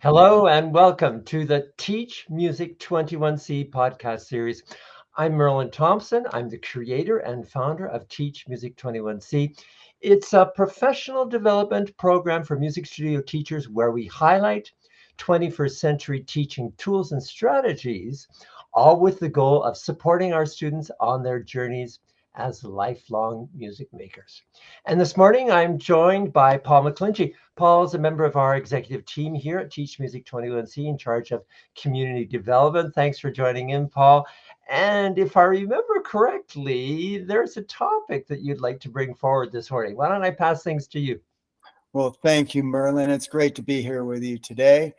Hello and welcome to the Teach Music 21C podcast series. I'm Merlin Thompson. I'm the creator and founder of Teach Music 21C. It's a professional development program for music studio teachers where we highlight 21st century teaching tools and strategies, all with the goal of supporting our students on their journeys as lifelong music makers. And this morning I'm joined by Paul McGlinchey. Paul is a member of our executive team here at Teach Music 21C in charge of community development. Thanks for joining in, Paul. And if I remember correctly, there's a topic that you'd like to bring forward this morning. Why don't I pass things to you? Well, thank you, Merlin. It's great to be here with you today.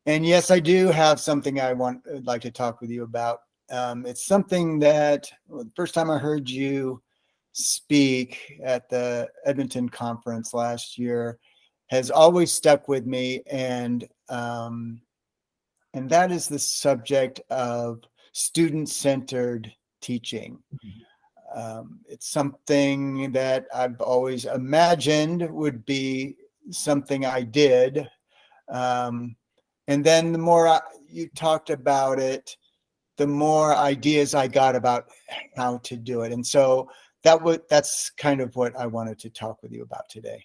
And yes, I do have something would like to talk with you about. It's something that the first time I heard you speak at the Edmonton conference last year has always stuck with me, and that is the subject of student-centered teaching. It's something that I've always imagined would be something I did. And then the more you talked about it, the more ideas I got about how to do it. And so that's kind of what I wanted to talk with you about today.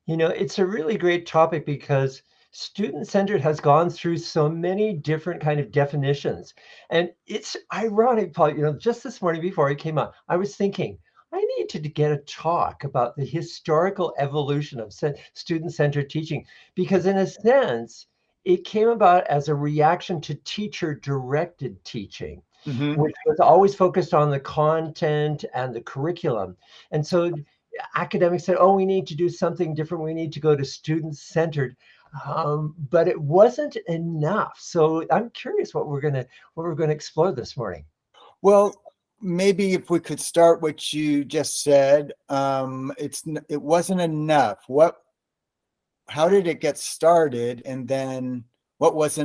You know, it's a really great topic because student-centered has gone through so many different kind of definitions. And it's ironic, Paul, just this morning before I came on, I was thinking, I need to get a talk about the historical evolution of student-centered teaching, because in a sense, it came about as a reaction to teacher-directed teaching, which was always focused on the content and the curriculum. And so academics said, oh, we need to do something different. We need to go to student-centered. But it wasn't enough. So I'm curious what we're gonna explore this morning. Well, maybe if we could start what you just said, it wasn't enough. How did it get started, and then what was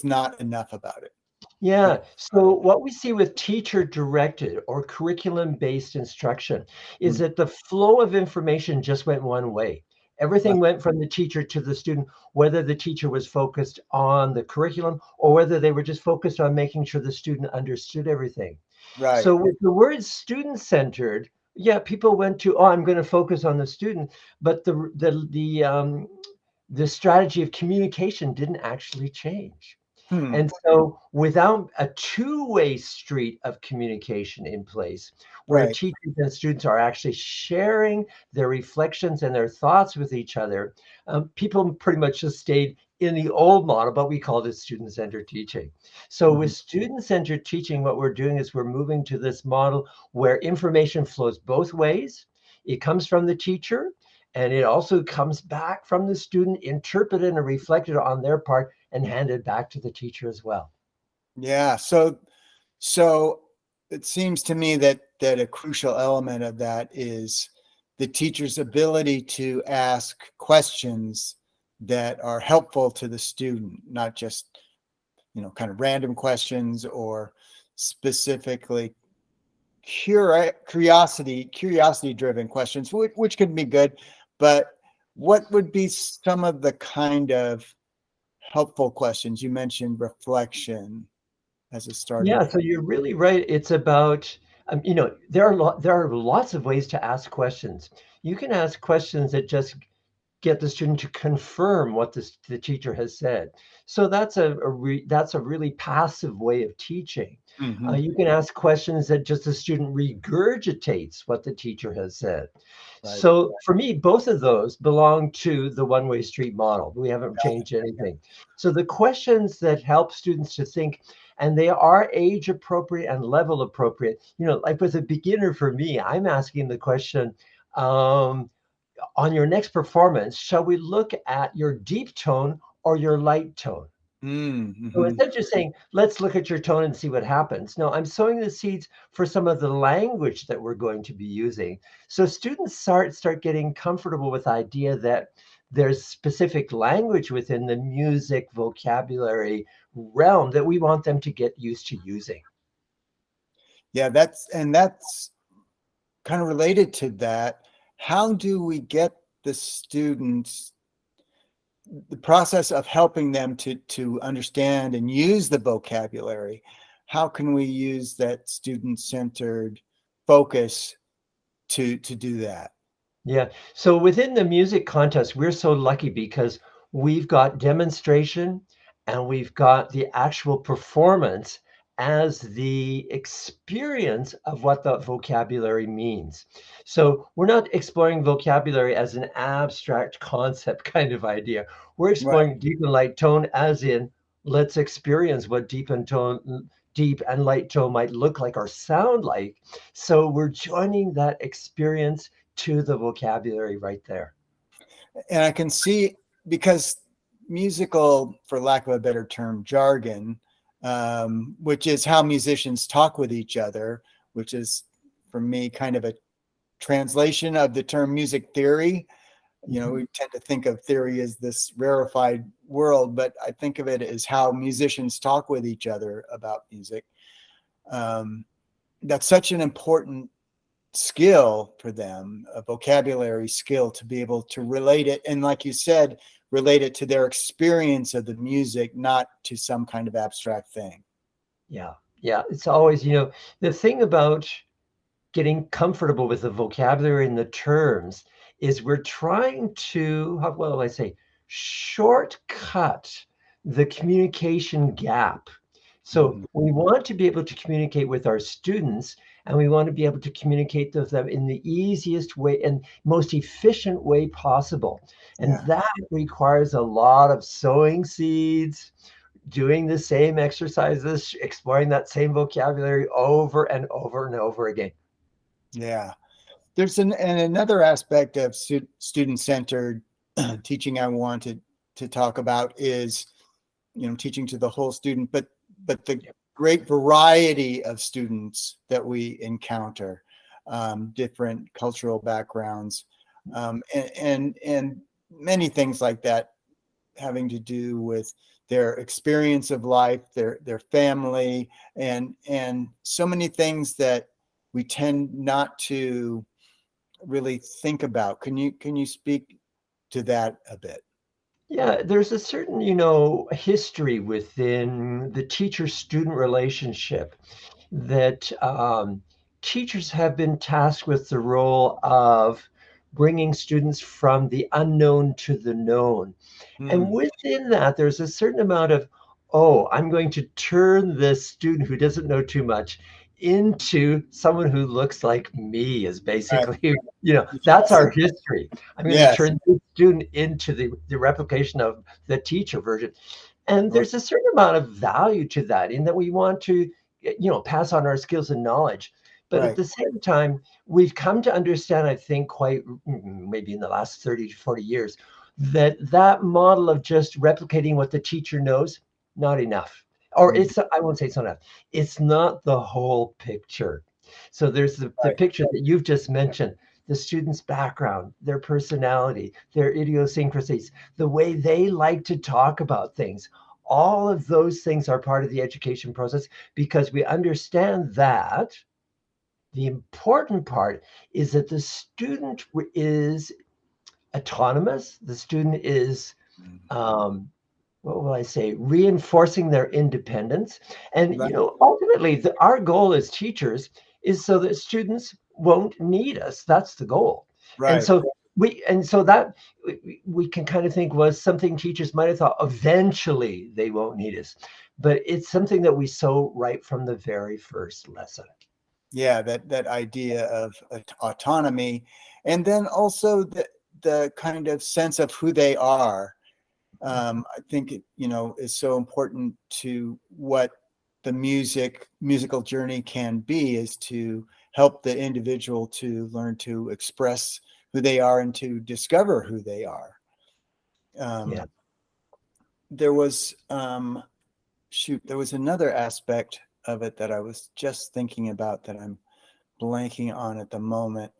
not enough about it? Yeah. So what we see with teacher-directed or curriculum-based instruction is that the flow of information just went one way. Everything went from the teacher to the student, whether the teacher was focused on the curriculum or whether they were just focused on making sure the student understood everything. Right. So with the word student-centered, yeah, people went to, oh, I'm going to focus on the student, but the strategy of communication didn't actually change. And so without a two-way street of communication in place, where Right. teachers and students are actually sharing their reflections and their thoughts with each other, people pretty much just stayed in the old model, but we called it student-centered teaching. So with student-centered teaching, what we're doing is we're moving to this model where information flows both ways. It comes from the teacher, and it also comes back from the student, interpreted and reflected on their part, and handed back to the teacher as well. Yeah. So it seems to me that a crucial element of that is the teacher's ability to ask questions that are helpful to the student, not just, kind of random questions or specifically curiosity driven questions, which could be good. But what would be some of the kind of helpful questions? You mentioned reflection as a starting Yeah, point. so you're really right. It's about, there are lots of ways to ask questions. You can ask questions that just get the student to confirm what the teacher has said. So that's a really passive way of teaching. You can ask questions that just the student regurgitates what the teacher has said. Right. So for me, both of those belong to the one-way street model. We haven't changed anything. So the questions that help students to think, and they are age appropriate and level appropriate. Like with a beginner, for me, I'm asking the question, on your next performance, shall we look at your deep tone or your light tone? So instead of just saying, let's look at your tone and see what happens. No, I'm sowing the seeds for some of the language that we're going to be using. So students start getting comfortable with the idea that there's specific language within the music vocabulary realm that we want them to get used to using. Yeah, that's kind of related to that. How do we get the students the process of helping them to understand and use the vocabulary, how can we use that student-centered focus to do that? Yeah. So within the music contest, we're so lucky because we've got demonstration and we've got the actual performance as the experience of what the vocabulary means. So we're not exploring vocabulary as an abstract concept kind of idea. We're Right. exploring deep and light tone as in let's experience what deep and light tone might look like or sound like. So we're joining that experience to the vocabulary right there. And I can see, because musical, for lack of a better term, jargon, which is how musicians talk with each other, which is for me kind of a translation of the term music theory. You know, we tend to think of theory as this rarefied world, but I think of it as how musicians talk with each other about music. That's such an important skill for them, a vocabulary skill, to be able to relate it. And like you said, relate it to their experience of the music, not to some kind of abstract thing. Yeah. Yeah. It's always, the thing about getting comfortable with the vocabulary and the terms is we're trying to, what do I say, shortcut the communication gap. So we want to be able to communicate with our students, and we want to be able to communicate with them in the easiest way and most efficient way possible. And that requires a lot of sowing seeds, doing the same exercises, exploring that same vocabulary over and over and over again. Yeah. There's another aspect of student-centered teaching I wanted to talk about is, teaching to the whole student, but the great variety of students that we encounter, different cultural backgrounds, and many things like that, having to do with their experience of life, their family, and so many things that we tend not to really think about. Can you speak to that a bit? Yeah, there's a certain, history within the teacher-student relationship that teachers have been tasked with the role of bringing students from the unknown to the known. And within that, there's a certain amount of, oh, I'm going to turn this student who doesn't know too much into someone who looks like me, is Right. basically, that's our history. I'm going to Yes. turn the student into the replication of the teacher version. And Right. there's a certain amount of value to that, in that we want to, pass on our skills and knowledge. But at Right. the same time, we've come to understand, I think, quite maybe in the last 30 to 40 years, that model of just replicating what the teacher knows, not enough. Or I won't say it's not enough. It's not the whole picture. So there's the Right. picture that you've just mentioned, the student's background, their personality, their idiosyncrasies, the way they like to talk about things. All of those things are part of the education process, because we understand that the important part is that the student is autonomous. The student is, what will I say, reinforcing their independence. And, Right. Ultimately, our goal as teachers is so that students won't need us. That's the goal. And Right. so that we can kind of think was something teachers might have thought eventually they won't need us. But it's something that we sow right from the very first lesson. Yeah, that idea of autonomy, and then also the kind of sense of who they are. I think it, is so important to what the musical journey can be, is to help the individual to learn to express who they are and to discover who they are. Yeah. There was there was another aspect of it that I was just thinking about that I'm blanking on at the moment.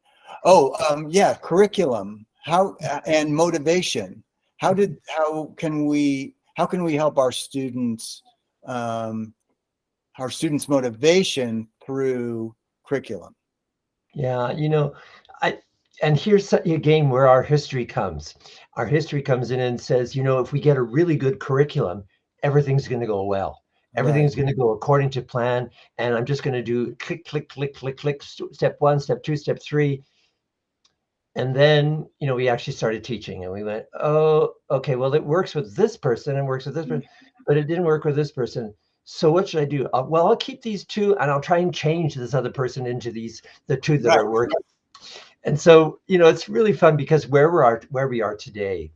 Oh, yeah, curriculum. How and motivation. How can we help our students motivation through curriculum? Yeah, I And here's again where our history comes. Our history comes in and says, if we get a really good curriculum, everything's going to go well. Right. Everything's going to go according to plan. And I'm just going to do click, click, click, click, click, step one, step two, step three. And then, we actually started teaching and we went, oh, okay, well, it works with this person and works with this person, but it didn't work with this person. So what should I do? Well, I'll keep these two and I'll try and change this other person into the two that Right. are working. And so, it's really fun because where we are today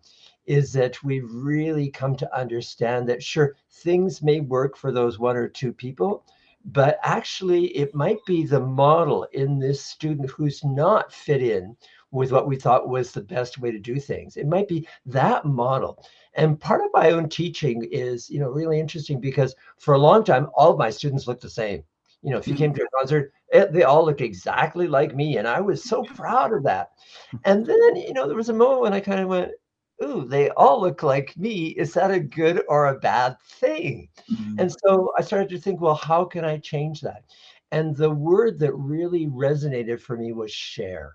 is that we've really come to understand that sure, things may work for those one or two people, but actually it might be the model in this student who's not fit in with what we thought was the best way to do things. It might be that model. And part of my own teaching is, really interesting because for a long time, all of my students looked the same. If you came to a concert, they all looked exactly like me. And I was so proud of that. And then, there was a moment when I kind of went, ooh, they all look like me. Is that a good or a bad thing? Mm. And so I started to think, well, how can I change that? And the word that really resonated for me was share.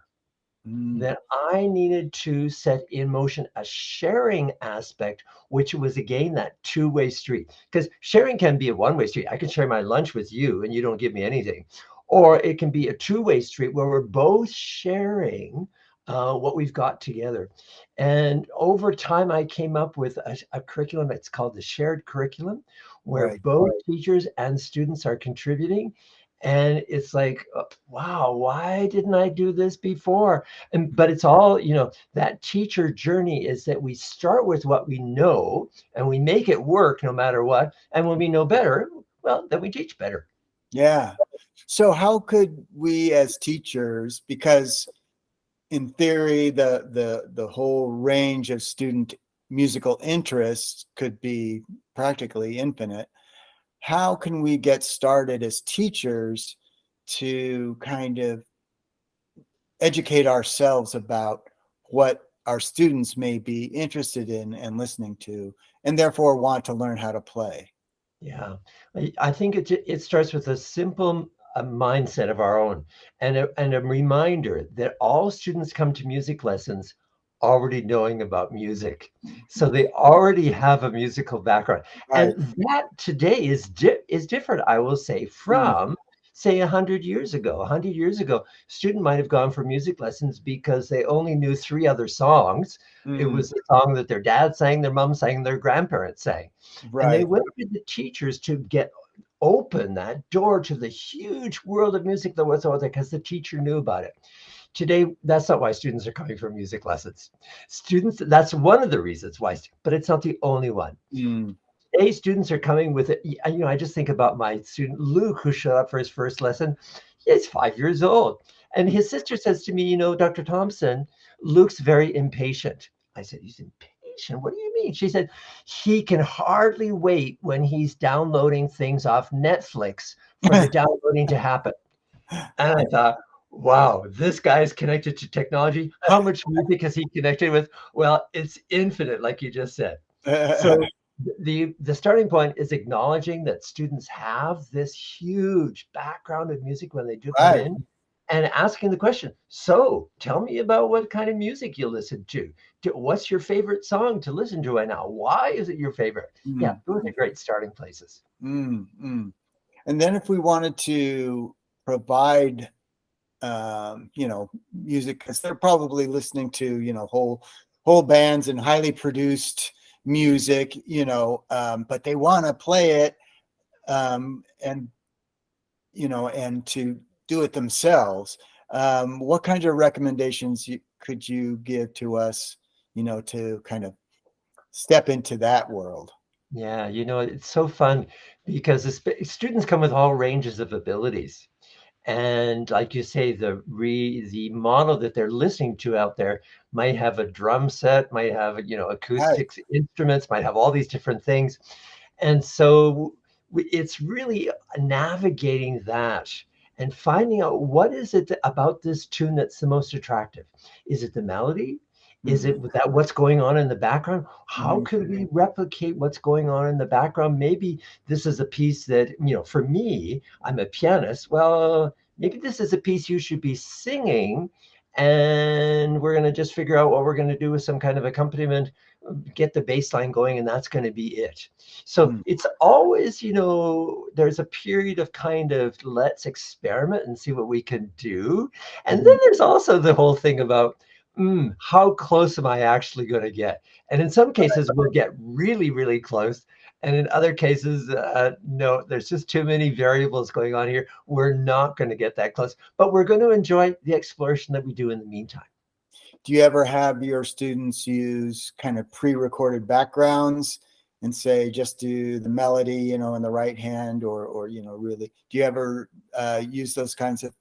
Mm. That I needed to set in motion a sharing aspect, which was again that two-way street. Because sharing can be a one-way street. I can share my lunch with you and you don't give me anything. Or it can be a two-way street where we're both sharing what we've got together. And over time, I came up with a curriculum. It's called the shared curriculum, where Right. both teachers and students are contributing. And it's like, wow, why didn't I do this before? But it's all, that teacher journey is that we start with what we know and we make it work no matter what. And when we know better, well, then we teach better. Yeah. So how could we as teachers, because in theory, the whole range of student musical interests could be practically infinite. How can we get started as teachers to kind of educate ourselves about what our students may be interested in and listening to, and therefore want to learn how to play? Yeah, I think it starts with a simple mindset of our own and a reminder that all students come to music lessons already knowing about music. So they already have a musical background. Right. And that today is different, I will say, Mm. from say 100 years ago. 100 years ago, a student might have gone for music lessons because they only knew three other songs. It Mm. was the song that their dad sang, their mom sang, their grandparents sang. And they Right. went to the teachers to get open that door to the huge world of music that was out there because the teacher knew about it. Today, that's not why students are coming for music lessons. Students, that's one of the reasons why, but it's not the only one. Mm. Today, students are coming with it. I just think about my student Luke, who showed up for his first lesson. He's 5 years old. And his sister says to me, Dr. Thompson, Luke's very impatient. I said, he's impatient? What do you mean? She said, he can hardly wait when he's downloading things off Netflix for the downloading to happen. And I thought, wow, this guy's connected to technology. How much music has he connected with? Well, it's infinite, like you just said. So the starting point is acknowledging that students have this huge background of music when they do come Right. in and asking the question, so tell me about what kind of music you listen to. What's your favorite song to listen to right now? Why is it your favorite? Yeah, Mm. those are great starting places. Mm. Mm. And then if we wanted to provide music, because they're probably listening to, whole bands and highly produced music, but they want to play it, and to do it themselves. What kinds of recommendations could you give to us, to kind of step into that world? Yeah, it's so fun because students come with all ranges of abilities. And like you say, the model that they're listening to out there might have a drum set, might have, Right. acoustics instruments, might have all these different things. And so it's really navigating that and finding out what is it about this tune that's the most attractive. Is it the melody? Is Mm. it that what's going on in the background? How Mm. could we replicate what's going on in the background? Maybe this is a piece that, for me, I'm a pianist. Well, maybe this is a piece you should be singing. and we're going to just figure out what we're going to do with some kind of accompaniment, get the baseline going, and that's going to be it. So it's always, there's a period of kind of let's experiment and see what we can do. And then there's also the whole thing about how close am I actually going to get? And in some cases, we'll get really, really close. And in other cases, no, there's just too many variables going on here. We're not going to get that close, but we're going to enjoy the exploration that we do in the meantime. Do you ever have your students use kind of pre-recorded backgrounds and say, just do the melody, in the right hand, or really, do you ever use those kinds of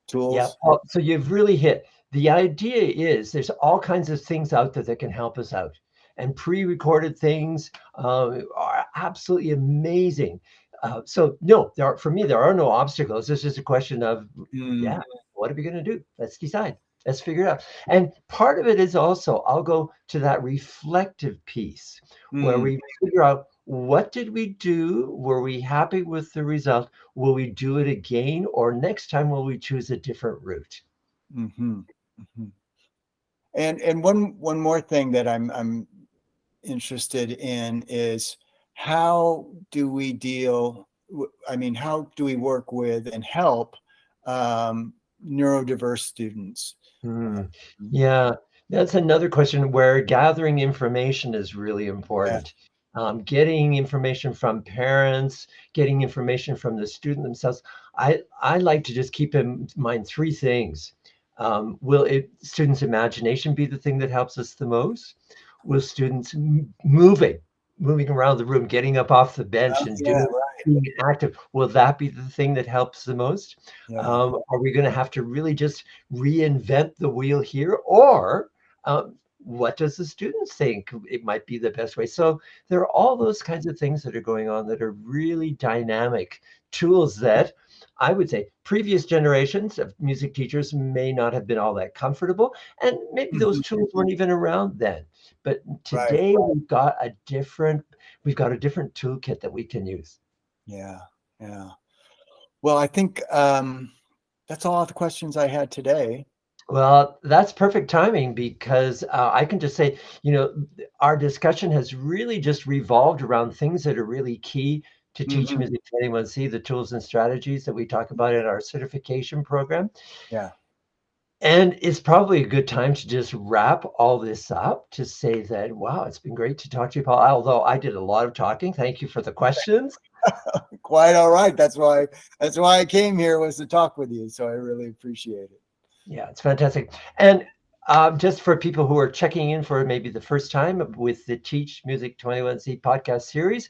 tools? Yeah. So you've really hit. The idea is there's all kinds of things out there that can help us out. And pre-recorded things are absolutely amazing. So no, for me, there are no obstacles. This is a question of, what are we going to do? Let's decide. Let's figure it out. And part of it is also, I'll go to that reflective piece where we figure out, what did we do? Were we happy with the result? Will we do it again? Or next time, will we choose a different route? And one more thing that I'm interested in is, how do we how do we work with and help neurodiverse students? Yeah, that's another question where gathering information is really important. Getting information from parents, getting information from the student themselves. I like to just keep in mind three things. Will students' imagination be the thing that helps us the most? Will students moving around the room, getting up off the bench and being active, will that be the thing that helps the most? Are we going to have to really just reinvent the wheel here? Or what does the students think it might be the best way? So there are all those kinds of things that are going on that are really dynamic tools that I would say previous generations of music teachers may not have been all that comfortable, and maybe those tools weren't even around then. But today we've got a different toolkit that we can use. Yeah. Well, I think that's all the questions I had today. Well, that's perfect timing, because I can just say, our discussion has really just revolved around things that are really key to Teach Music 21C, the tools and strategies that we talk about in our certification program. Yeah. And it's probably a good time to just wrap all this up, to say that, wow, it's been great to talk to you, Paul. Although I did a lot of talking. Thank you for the questions. Quite all right. That's why I came here, was to talk with you. So I really appreciate it. Yeah, it's fantastic. And just for people who are checking in for maybe the first time with the Teach Music 21C podcast series,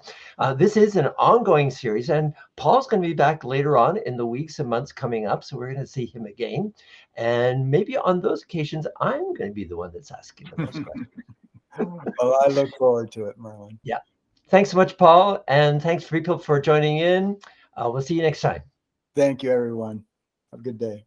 this is an ongoing series, and Paul's going to be back later on in the weeks and months coming up. So we're going to see him again. And maybe on those occasions, I'm going to be the one that's asking the most questions. Well, I look forward to it, Merlin. Yeah. Thanks so much, Paul. And thanks for people for joining in. We'll see you next time. Thank you, everyone. Have a good day.